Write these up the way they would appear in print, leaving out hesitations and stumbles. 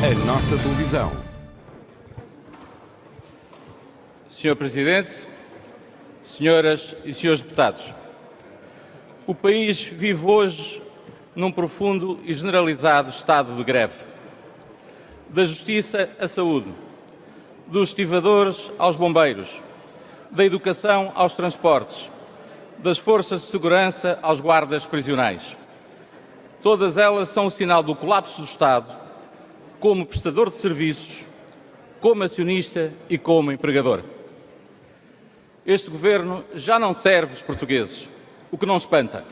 A nossa televisão. Senhor Presidente, senhoras e senhores deputados, o país vive hoje num profundo e generalizado estado de greve. Da justiça à saúde, dos estivadores aos bombeiros, da educação aos transportes, das forças de segurança aos guardas prisionais. Todas elas são o sinal do colapso do Estado, como prestador de serviços, como acionista e como empregador. Este governo já não serve os portugueses, o que não espanta.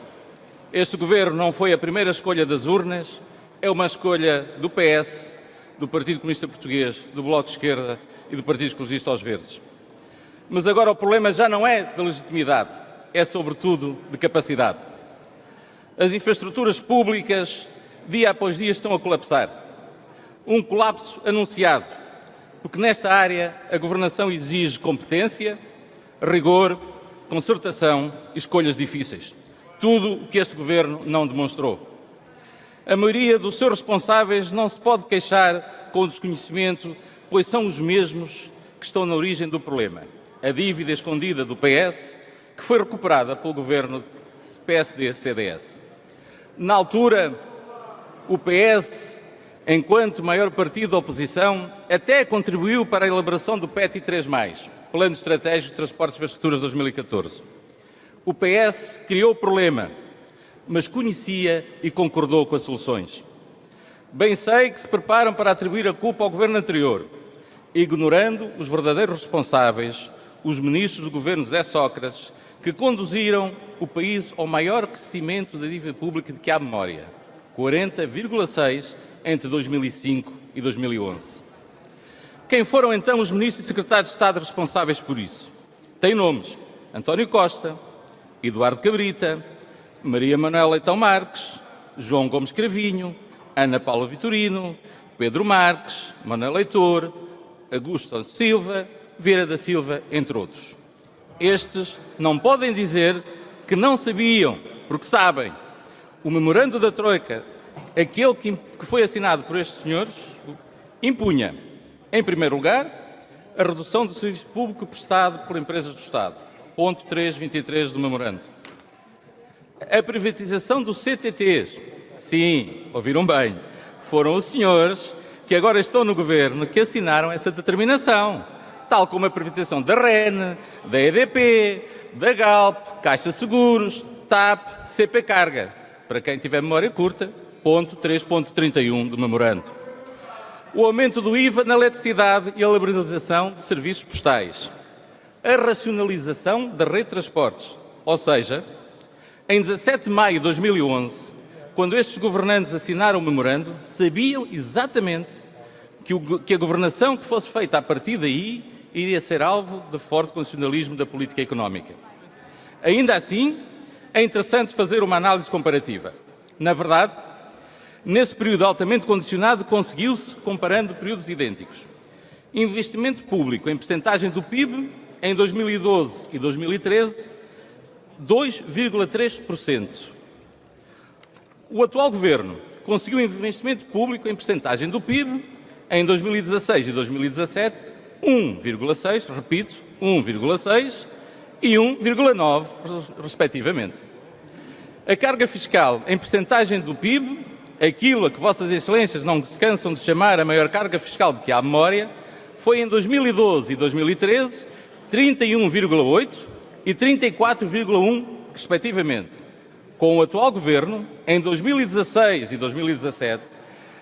Este governo não foi a primeira escolha das urnas, é uma escolha do PS, do Partido Comunista Português, do Bloco de Esquerda e do Partido Ecologista aos Verdes. Mas agora o problema já não é da legitimidade, é sobretudo de capacidade. As infraestruturas públicas, dia após dia, estão a colapsar. Um colapso anunciado, porque nesta área a governação exige competência, rigor, concertação e escolhas difíceis. Tudo o que este governo não demonstrou. A maioria dos seus responsáveis não se pode queixar com o desconhecimento, pois são os mesmos que estão na origem do problema. A dívida escondida do PS, que foi recuperada pelo governo PSD-CDS. Na altura, o PS, enquanto maior partido da oposição, até contribuiu para a elaboração do PETI 3+, Plano Estratégico de Transportes e Infraestruturas 2014. O PS criou o problema, mas conhecia e concordou com as soluções. Bem sei que se preparam para atribuir a culpa ao governo anterior, ignorando os verdadeiros responsáveis, os ministros do governo José Sócrates, que conduziram o país ao maior crescimento da dívida pública de que há memória, 40,6% entre 2005 e 2011. Quem foram então os ministros e secretários de Estado responsáveis por isso? Tem nomes: António Costa, Eduardo Cabrita, Maria Manuela Leitão Marques, João Gomes Cravinho, Ana Paula Vitorino, Pedro Marques, Manuel Leitor, Augusto Silva, Vieira da Silva, entre outros. Estes não podem dizer que não sabiam, porque sabem. O memorando da Troika, aquele que foi assinado por estes senhores, impunha, em primeiro lugar, a redução do serviço público prestado por empresas do Estado, ponto 3.23 do memorando. A privatização dos CTTs, sim, ouviram bem, foram os senhores que agora estão no governo que assinaram essa determinação, tal como a privatização da REN, da EDP, da Galp, Caixa Seguros, TAP, CP Carga, para quem tiver memória curta, ponto 3.31 do memorando. O aumento do IVA na eletricidade e a liberalização de serviços postais. A racionalização da rede de transportes, ou seja, em 17 de maio de 2011, quando estes governantes assinaram o memorando, sabiam exatamente que a governação que fosse feita a partir daí iria ser alvo de forte condicionalismo da política económica. Ainda assim, é interessante fazer uma análise comparativa. Na verdade, nesse período altamente condicionado, conseguiu-se, comparando períodos idênticos, investimento público em percentagem do PIB em 2012 e 2013, 2,3%. O atual governo conseguiu investimento público em percentagem do PIB em 2016 e 2017, 1,6%, repito, 1,6% e 1,9%, respectivamente. A carga fiscal em percentagem do PIB, aquilo a que Vossas Excelências não se cansam de chamar a maior carga fiscal de que há memória, foi em 2012 e 2013, 31,8% e 34,1%, respectivamente. Com o atual governo, em 2016 e 2017,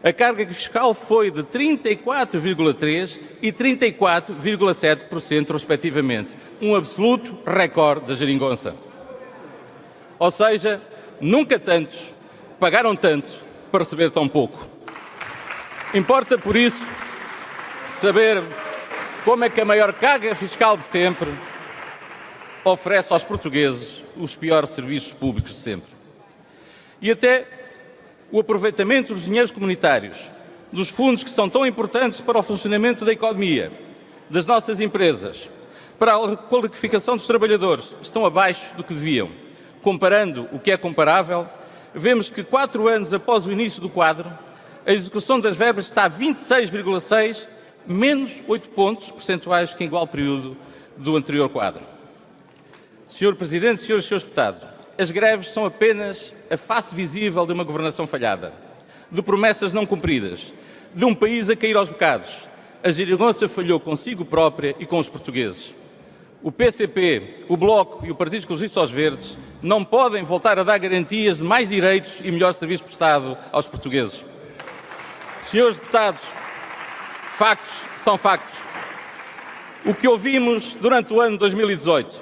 a carga fiscal foi de 34,3% e 34,7%, respectivamente. Um absoluto recorde da geringonça. Ou seja, nunca tantos pagaram tanto para receber tão pouco. Importa, por isso, saber como é que a maior carga fiscal de sempre oferece aos portugueses os piores serviços públicos de sempre. E até o aproveitamento dos dinheiros comunitários, dos fundos que são tão importantes para o funcionamento da economia, das nossas empresas, para a qualificação dos trabalhadores, estão abaixo do que deviam. Comparando o que é comparável, vemos que 4 anos após o início do quadro, A execução das verbas está a 26,6, menos 8 pontos percentuais que em igual período do anterior quadro. Senhor Presidente, senhores e senhores deputados, as greves são apenas a face visível de uma governação falhada, de promessas não cumpridas, de um país a cair aos bocados. A geringonça falhou consigo própria e com os portugueses. O PCP, o Bloco e o Partido Ecologista aos Verdes não podem voltar a dar garantias de mais direitos e melhor serviço prestado aos portugueses. Senhores deputados, factos são factos. O que ouvimos durante o ano de 2018,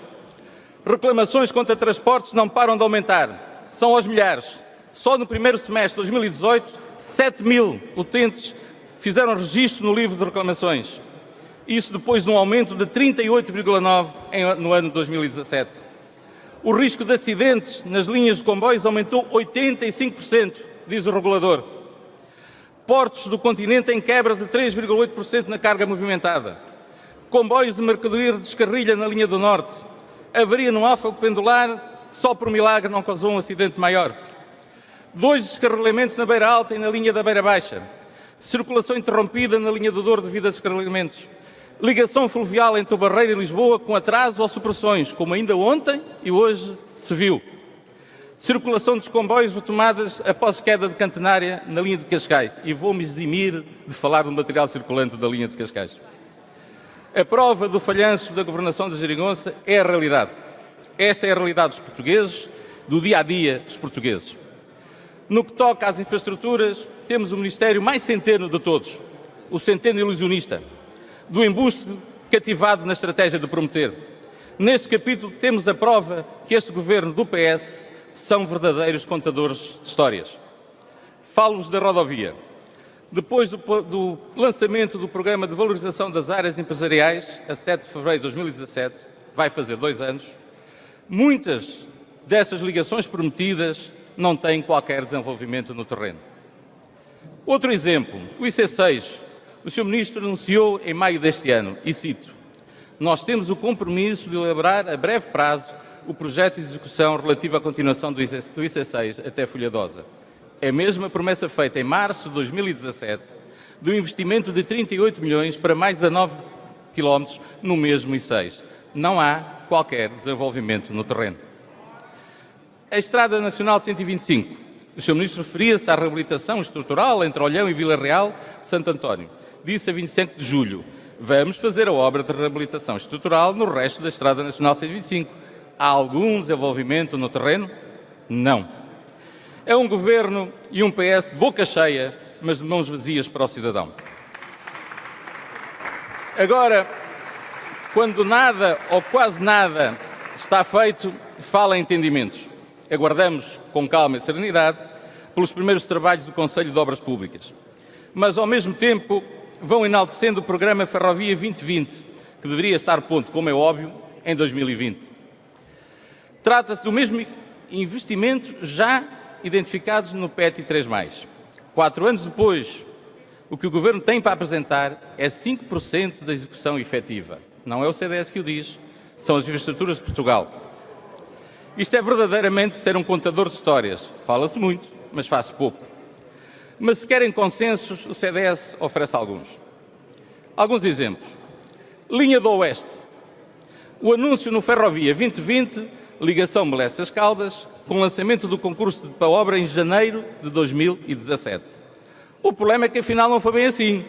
reclamações contra transportes não param de aumentar, são aos milhares. Só no primeiro semestre de 2018, 7.000 utentes fizeram registro no livro de reclamações. Isso depois de um aumento de 38,9% no ano de 2017. O risco de acidentes nas linhas de comboios aumentou 85%, diz o regulador. Portos do continente em quebra de 3,8% na carga movimentada. Comboios de mercadoria de descarrilha na linha do Norte. Avaria no Alfa Pendular, só por milagre não causou um acidente maior. 2 descarrilamentos na Beira Alta e na linha da Beira Baixa. Circulação interrompida na linha do Douro devido a descarrilamentos. Ligação fluvial entre o Barreiro e Lisboa com atrasos ou supressões, como ainda ontem e hoje se viu. Circulação dos comboios retomadas após queda de catenária na linha de Cascais. E vou-me eximir de falar do material circulante da linha de Cascais. A prova do falhanço da governação da geringonça é a realidade. Esta é a realidade dos portugueses, do dia-a-dia dos portugueses. No que toca às infraestruturas, temos o Ministério mais centeno de todos, o centeno ilusionista, do embuste cativado na estratégia de prometer. Neste capítulo temos a prova que este governo do PS são verdadeiros contadores de histórias. Falo-vos da rodovia. Depois do lançamento do Programa de Valorização das Áreas Empresariais, a 7 de fevereiro de 2017, vai fazer 2 anos, muitas dessas ligações prometidas não têm qualquer desenvolvimento no terreno. Outro exemplo, o IC6. O Sr. Ministro anunciou em maio deste ano, e cito, nós temos o compromisso de elaborar a breve prazo o projeto de execução relativo à continuação do IC6 até Folhadosa. É mesmo a promessa feita em março de 2017 do investimento de 38 milhões para mais 19 quilómetros no mesmo I6. Não há qualquer desenvolvimento no terreno. A Estrada Nacional 125. O Sr. Ministro referia-se à reabilitação estrutural entre Olhão e Vila Real de Santo António. Disse a 25 de julho, vamos fazer a obra de reabilitação estrutural no resto da Estrada Nacional 125. Há algum desenvolvimento no terreno? Não. É um governo e um PS de boca cheia, mas de mãos vazias para o cidadão. Agora, quando nada ou quase nada está feito, fala em entendimentos. Aguardamos com calma e serenidade pelos primeiros trabalhos do Conselho de Obras Públicas. Mas, ao mesmo tempo, vão enaltecendo o programa Ferrovia 2020, que deveria estar pronto, como é óbvio, em 2020. Trata-se do mesmo investimento já identificados no PET 3+. 4 anos depois, o que o Governo tem para apresentar é 5% da execução efetiva. Não é o CDS que o diz, são as infraestruturas de Portugal. Isto é verdadeiramente ser um contador de histórias. Fala-se muito, mas faz pouco. Mas se querem consensos, o CDS oferece alguns. Alguns exemplos. Linha do Oeste. O anúncio no Ferrovia 2020, ligação Melessas Caldas, com lançamento do concurso para a obra em janeiro de 2017. O problema é que afinal não foi bem assim,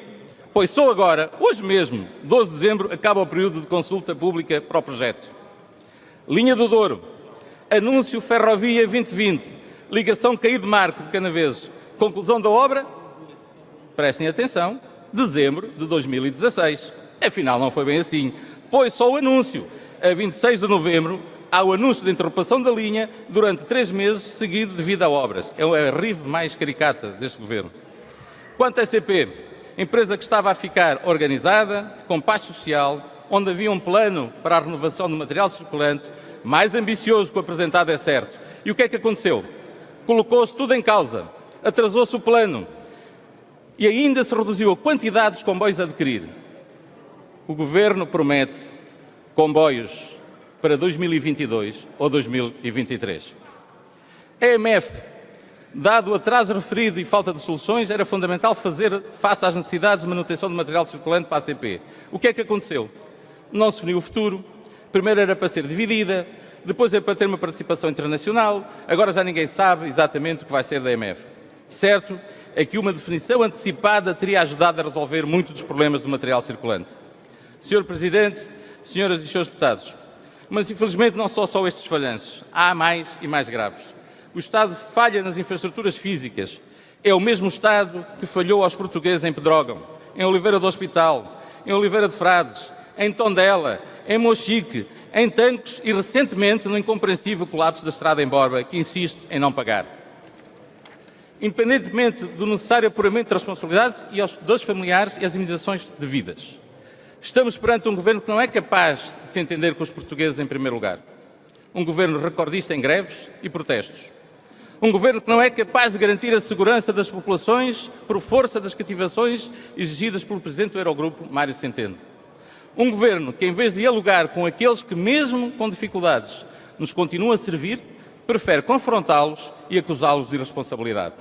pois só agora, hoje mesmo, 12 de dezembro, acaba o período de consulta pública para o projeto. Linha do Douro. Anúncio Ferrovia 2020, ligação Caído de Marco de Canaveses. Conclusão da obra, prestem atenção, dezembro de 2016. Afinal, não foi bem assim, pois só o anúncio. A 26 de novembro, há o anúncio de interrupção da linha durante 3 meses seguido devido a obras. É a rive mais caricata deste governo. Quanto à SCP, empresa que estava a ficar organizada, com paz social, onde havia um plano para a renovação do material circulante, mais ambicioso que o apresentado é certo. E o que é que aconteceu? Colocou-se tudo em causa. Atrasou-se o plano e ainda se reduziu a quantidade dos comboios a adquirir. O Governo promete comboios para 2022 ou 2023. A EMF Dado o atraso referido e falta de soluções, era fundamental fazer face às necessidades de manutenção de material circulante para a ACP. O que é que aconteceu? Não se definiu o futuro, primeiro era para ser dividida, depois era para ter uma participação internacional, agora já ninguém sabe exatamente o que vai ser da EMF. Certo é que uma definição antecipada teria ajudado a resolver muitos dos problemas do material circulante. Sr. Presidente, senhoras e senhores deputados, mas infelizmente não são só estes falhanços, há mais e mais graves. O Estado falha nas infraestruturas físicas. É o mesmo Estado que falhou aos portugueses em Pedrógão, em Oliveira do Hospital, em Oliveira de Frades, em Tondela, em Monchique, em Tancos e, recentemente, no incompreensível colapso da estrada em Borba, que insiste em não pagar. Independentemente do necessário apuramento de responsabilidades e aos dos familiares e as indenizações devidas. Estamos perante um governo que não é capaz de se entender com os portugueses em primeiro lugar. Um governo recordista em greves e protestos. Um governo que não é capaz de garantir a segurança das populações por força das cativações exigidas pelo Presidente do Eurogrupo, Mário Centeno. Um governo que, em vez de dialogar com aqueles que, mesmo com dificuldades, nos continuam a servir, prefere confrontá-los e acusá-los de irresponsabilidade.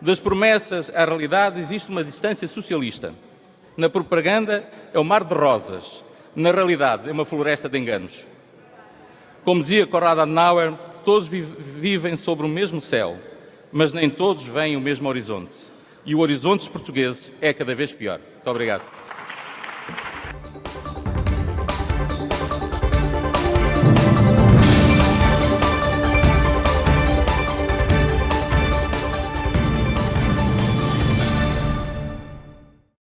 Das promessas à realidade existe uma distância socialista. Na propaganda é um mar de rosas, na realidade é uma floresta de enganos. Como dizia Konrad Adenauer, todos vivem sobre o mesmo céu, mas nem todos veem o mesmo horizonte. E o horizonte dos portugueses é cada vez pior. Muito obrigado.